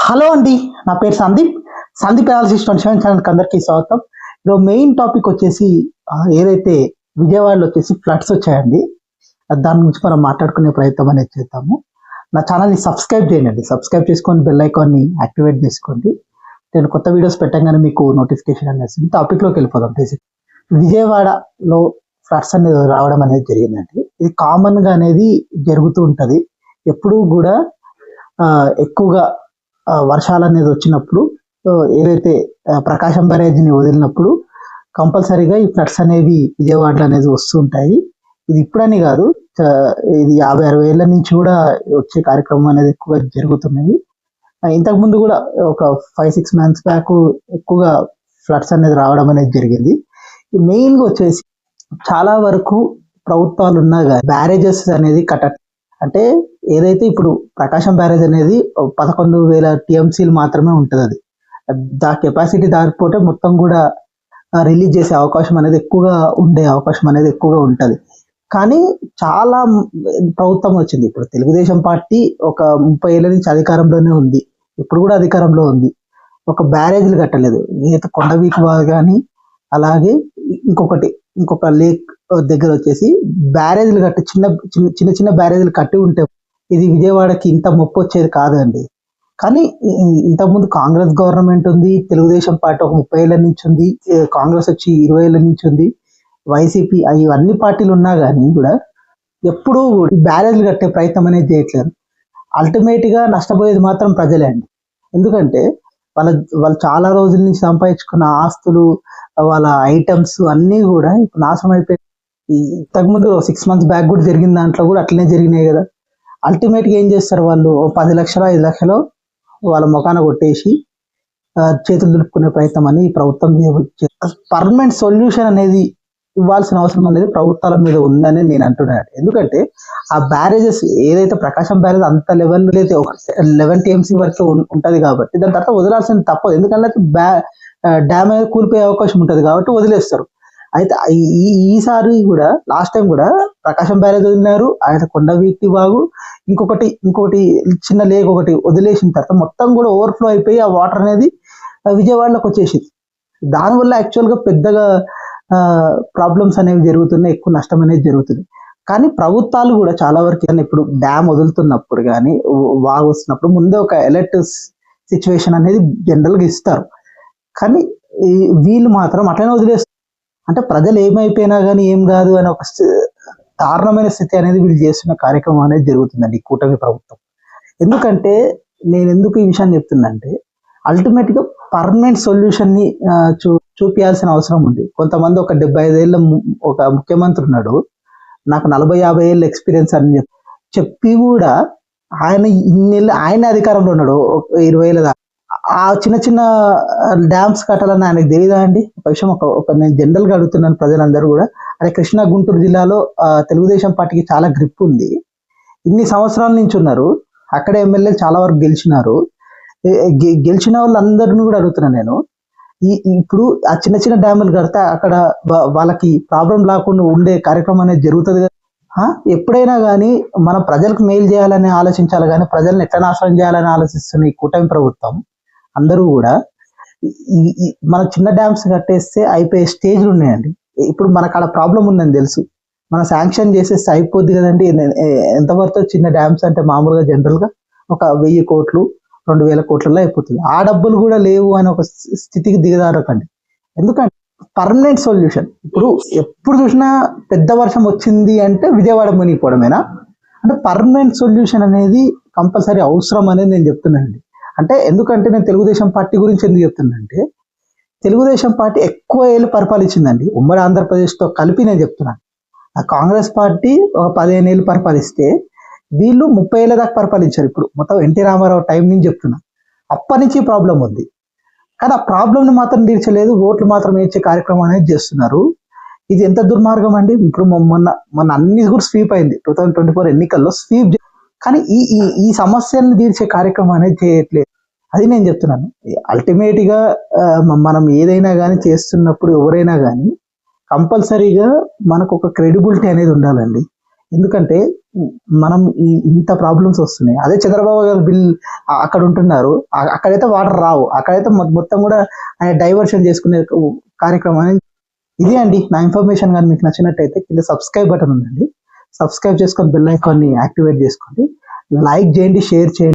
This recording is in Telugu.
హలో అండి, నా పేరు సందీప్. సందీప్ అనాలిసిస్ 27 ఛానల్కి అందరికీ స్వాగతం. ఈరోజు మెయిన్ టాపిక్ వచ్చేసి ఏదైతే విజయవాడలో వచ్చేసి ఫ్లడ్స్ వచ్చాయండి, దాని గురించి మనం మాట్లాడుకునే ప్రయత్నం అనేది చేద్దాము. నా ఛానల్ని సబ్స్క్రైబ్ చేయండి, సబ్స్క్రైబ్ చేసుకొని బెల్ ఐకాన్ని యాక్టివేట్ చేసుకోండి. నేను కొత్త వీడియోస్ పెట్టగానే మీకు నోటిఫికేషన్ అనేది వస్తుంది. టాపిక్లోకి వెళ్ళిపోదాం. బేసిక్ విజయవాడలో ఫ్లడ్స్ అనేది రావడం అనేది జరిగిందండి. ఇది కామన్గా అనేది జరుగుతూ ఉంటుంది. ఎప్పుడూ కూడా ఎక్కువగా వర్షాలు అనేది వచ్చినప్పుడు, ఏదైతే ప్రకాశం బ్యారేజ్ని వదిలినప్పుడు కంపల్సరీగా ఈ ఫ్లడ్స్ అనేవి విజయవాడలో అనేది వస్తూ ఉంటాయి. ఇది ఇప్పుడని కాదు, ఇది 50-60 ఏళ్ళ నుంచి కూడా వచ్చే కార్యక్రమం అనేది ఎక్కువగా జరుగుతున్నాయి. ఇంతకుముందు కూడా ఒక 5-6 మంత్స్ బ్యాక్ ఎక్కువగా ఫ్లడ్స్ అనేది రావడం అనేది జరిగింది. మెయిన్గా వచ్చేసి చాలా వరకు ప్రభుత్వాలు ఉన్నా కానీ బ్యారేజెస్ అనేది అంటే ఏదైతే ఇప్పుడు ప్రకాశం బ్యారేజ్ అనేది 11,000 టీఎంసీలు మాత్రమే ఉంటుంది. అది కెపాసిటీ దాటిపోతే మొత్తం కూడా రిలీజ్ చేసే అవకాశం అనేది ఎక్కువగా ఉండే అవకాశం అనేది ఎక్కువగా ఉంటుంది. కానీ చాలా ప్రభుత్వం వచ్చింది. ఇప్పుడు తెలుగుదేశం పార్టీ ఒక 30 ఏళ్ళ నుంచి అధికారంలోనే ఉంది, ఇప్పుడు కూడా అధికారంలో ఉంది. ఒక బ్యారేజ్లు కట్టలేదు. ఈత కొండవీకి కానీ అలాగే ఇంకొక లేక్ దగ్గర వచ్చేసి బ్యారేజ్లు కట్టి చిన్న చిన్న బ్యారేజ్లు కట్టి ఉంటే ఇది విజయవాడకి ఇంత ముప్పు వచ్చేది కాదండి. కానీ ఇంతకుముందు కాంగ్రెస్ గవర్నమెంట్ ఉంది, తెలుగుదేశం పార్టీ ఒక 30 ఏళ్ళ నుంచి ఉంది, కాంగ్రెస్ వచ్చి 20 ఏళ్ళ నుంచి ఉంది, వైసీపీ అన్ని పార్టీలు ఉన్నా కానీ కూడా ఎప్పుడూ బ్యారేజ్లు కట్టే ప్రయత్నం అనేది చేయట్లేదు. అల్టిమేట్గా నష్టపోయేది మాత్రం ప్రజలే అండి. ఎందుకంటే వాళ్ళు చాలా రోజుల నుంచి సంపాదించుకున్న ఆస్తులు, వాళ్ళ ఐటమ్స్ అన్నీ కూడా ఇప్పుడు నాశనం అయిపోయి, ఇంతకుముందు 6 మంత్స్ బ్యాక్ కూడా జరిగిన దాంట్లో కూడా అట్లనే జరిగినాయి కదా. అల్టిమేట్గా ఏం చేస్తారు వాళ్ళు, 10 లక్షలు 5 లక్షలు వాళ్ళ ముఖాన కొట్టేసి చేతులు దులుపుకునే ప్రయత్నం అని ప్రభుత్వం పర్మనెంట్ సొల్యూషన్ అనేది ఇవ్వాల్సిన అవసరం అనేది ప్రభుత్వాల మీద ఉందని నేను అంటున్నాను. ఎందుకంటే ఆ బ్యారేజెస్ ఏదైతే ప్రకాశం బ్యారేజ్ అంత లెవెల్ అయితే 11 టీఎంసీ వరకు ఉంటుంది కాబట్టి దాని తర్వాత వదిలాల్సింది తప్పదు. ఎందుకంటే డ్యామ్ అనేది కూలిపోయే అవకాశం ఉంటుంది కాబట్టి వదిలేస్తారు. అయితే ఈసారి కూడా లాస్ట్ టైం కూడా ప్రకాశం బ్యారేజ్ వదిలినారు, ఆయన కొండవీటి వాగు, ఇంకొకటి చిన్న లేక్ ఒకటి వదిలేసిన తర్వాత మొత్తం కూడా ఓవర్ఫ్లో అయిపోయి ఆ వాటర్ అనేది విజయవాడలోకి వచ్చేసింది. దానివల్ల యాక్చువల్గా పెద్దగా ప్రాబ్లమ్స్ అనేవి జరుగుతున్నాయి, ఎక్కువ నష్టం అనేది జరుగుతుంది. కానీ ప్రభుత్వాలు కూడా చాలా వరకు ఇప్పుడు డ్యామ్ వదులుతున్నప్పుడు కానీ వాగు వస్తున్నప్పుడు ముందే ఒక అలర్ట్ సిచ్యువేషన్ అనేది జనరల్గా ఇస్తారు. కానీ వీళ్ళు మాత్రం అట్లనే వదిలేస్తారు. అంటే ప్రజలు ఏమైపోయినా కానీ ఏం కాదు అని ఒక దారుణమైన స్థితి అనేది వీళ్ళు చేస్తున్న కార్యక్రమం అనేది జరుగుతుందండి ఈ కూటమి ప్రభుత్వం. ఎందుకంటే నేను ఎందుకు ఈ విషయాన్ని చెప్తుందంటే, అల్టిమేట్గా పర్మనెంట్ సొల్యూషన్ని చూపించాల్సిన అవసరం ఉంది. కొంతమంది ఒక 75 ఏళ్ళ ఒక ముఖ్యమంత్రి ఉన్నాడు, నాకు 40-50 ఏళ్ళ ఎక్స్పీరియన్స్ అని చెప్పి కూడా ఆయన ఇన్నేళ్ళు ఆయన అధికారంలో ఉన్నాడు, 20 ఏళ్ళ దాకా. ఆ చిన్న చిన్న డ్యామ్స్ కట్టాలని ఆయనకు తెలియదా అండి? ఒక విషయం నేను జనరల్గా అడుగుతున్నాను ప్రజలందరూ కూడా. అదే కృష్ణా గుంటూరు జిల్లాలో తెలుగుదేశం పార్టీకి చాలా గ్రిప్ ఉంది, ఇన్ని సంవత్సరాల నుంచి ఉన్నారు, అక్కడ ఎమ్మెల్యేలు చాలా వరకు గెలిచినారు. గెలిచిన వాళ్ళందరినీ కూడా అడుగుతున్నాను నేను, ఇప్పుడు ఆ చిన్న చిన్న డ్యాములు కడితే అక్కడ వాళ్ళకి ప్రాబ్లం లేకుండా ఉండే కార్యక్రమం అనేది జరుగుతుంది కదా. ఎప్పుడైనా కానీ మన ప్రజలకు మేలు చేయాలని ఆలోచించాలి, కానీ ప్రజల్ని ఎట్లా నాశనం చేయాలని ఆలోచిస్తున్న ఈ కూటమి ప్రభుత్వం అందరూ కూడా మన చిన్న డ్యామ్స్ కట్టేస్తే అయిపోయే స్టేజ్లు ఉన్నాయండి. ఇప్పుడు మనకు అక్కడ ప్రాబ్లం ఉందని తెలుసు, మనం శాంక్షన్ చేసేస్తే అయిపోద్ది కదండి. ఎంతవరకు చిన్న డ్యామ్స్ అంటే మామూలుగా జనరల్గా ఒక 1000 కోట్లు 2000 కోట్లలో అయిపోతుంది. ఆ డబ్బులు కూడా లేవు అని ఒక స్థితికి దిగదారకండి. ఎందుకంటే పర్మనెంట్ సొల్యూషన్, ఇప్పుడు ఎప్పుడు చూసినా పెద్ద వర్షం వచ్చింది అంటే విజయవాడ మునిగిపోవడమేనా? అంటే పర్మనెంట్ సొల్యూషన్ అనేది కంపల్సరీ అవసరం అనేది నేను చెప్తున్నానండి. అంటే ఎందుకంటే నేను తెలుగుదేశం పార్టీ గురించి ఎందుకు చెప్తున్నానంటే, తెలుగుదేశం పార్టీ ఎక్కువ ఏళ్ళు పరిపాలించిందండి ఉమ్మడి ఆంధ్రప్రదేశ్తో కలిపి. నేను చెప్తున్నాను, ఆ కాంగ్రెస్ పార్టీ ఒక 15 ఏళ్ళు పరిపాలిస్తే వీళ్ళు 30 ఏళ్ళ దాకా పరిపాలించారు. ఇప్పుడు మొత్తం ఎన్టీ రామారావు టైం నుంచి చెప్తున్నా, అప్పటి నుంచి ప్రాబ్లం ఉంది. కానీ ఆ ప్రాబ్లంని మాత్రం తీర్చలేదు, ఓట్లు మాత్రం వేసే కార్యక్రమం అనేది చేస్తున్నారు. ఇది ఎంత దుర్మార్గం అండి. ఇప్పుడు మొన్న అన్ని కూడా స్వీప్ అయింది, 2024 ఎన్నికల్లో స్వీప్. కానీ ఈ సమస్యలను తీర్చే కార్యక్రమం అనేది చేయట్లేదు. అది నేను చెప్తున్నాను. అల్టిమేట్గా మనం ఏదైనా కానీ చేస్తున్నప్పుడు ఎవరైనా కానీ కంపల్సరీగా మనకు ఒక క్రెడిబిలిటీ అనేది ఉండాలండి. ఎందుకంటే మనం ఇంత ప్రాబ్లమ్స్ వస్తున్నాయి. అదే చంద్రబాబు గారు బిల్ అక్కడ ఉంటున్నారు, అక్కడైతే వాటర్ రావు, అక్కడైతే మొత్తం కూడా ఆయన డైవర్షన్ చేసుకునే కార్యక్రమాన్ని. ఇదే అండి నా ఇన్ఫర్మేషన్. కానీ మీకు నచ్చినట్టయితే కింద సబ్స్క్రైబ్ బటన్ ఉందండి, సబ్స్క్రైబ్ చేసుకొని బెల్ ఐకాన్ని యాక్టివేట్ చేసుకోండి, లైక్ చేయండి, షేర్ చేయండి.